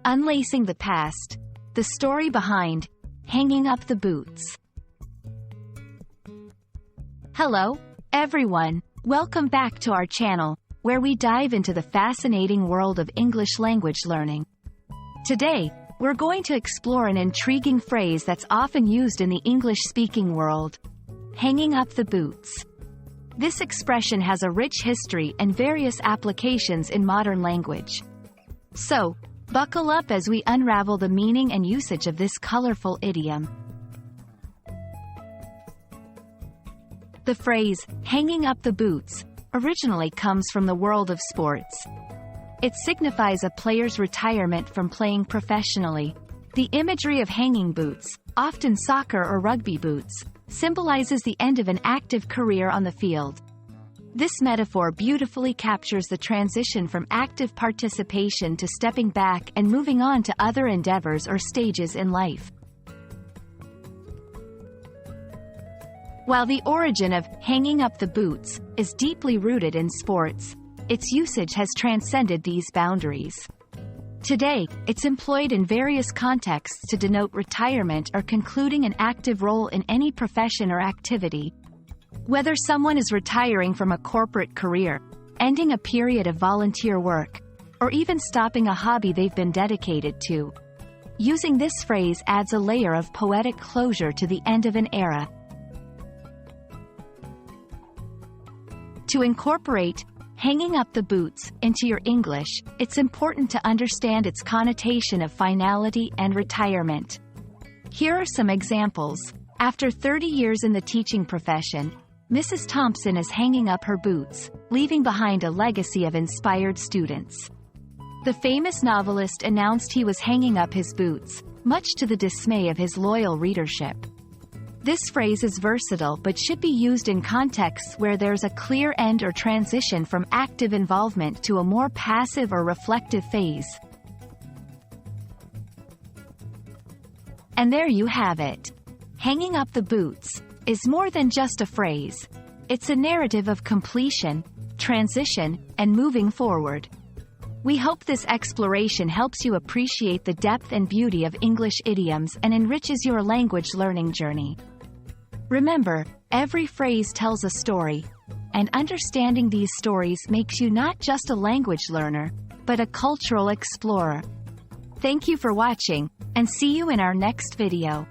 Unlacing the Past, the story behind hanging up the boots. Hello, everyone. Welcome back to our channel, where we dive into the fascinating world of English language learning. Today, we're going to explore an intriguing phrase that's often used in the English-speaking world: hanging up the boots. This expression has a rich history and various applications in modern language. So, buckle up as we unravel the meaning and usage of this colorful idiom. The phrase, hanging up the boots, originally comes from the world of sports. It signifies a player's retirement from playing professionally. The imagery of hanging boots, often soccer or rugby boots, symbolizes the end of an active career on the field. This metaphor beautifully captures the transition from active participation to stepping back and moving on to other endeavors or stages in life. While the origin of hanging up the boots is deeply rooted in sports, its usage has transcended these boundaries. Today, it's employed in various contexts to denote retirement or concluding an active role in any profession or activity. Whether someone is retiring from a corporate career, ending a period of volunteer work, or even stopping a hobby they've been dedicated to, using this phrase adds a layer of poetic closure to the end of an era. To incorporate hanging up the boots into your English, it's important to understand its connotation of finality and retirement. Here are some examples. After 30 years in the teaching profession, Mrs. Thompson is hanging up her boots, leaving behind a legacy of inspired students. The famous novelist announced he was hanging up his boots, much to the dismay of his loyal readership. This phrase is versatile but should be used in contexts where there's a clear end or transition from active involvement to a more passive or reflective phase. And there you have it. Hanging up the boots is more than just a phrase. It's a narrative of completion, transition, and moving forward. We hope this exploration helps you appreciate the depth and beauty of English idioms and enriches your language learning journey. Remember, every phrase tells a story, and understanding these stories makes you not just a language learner, but a cultural explorer. Thank you for watching, and see you in our next video.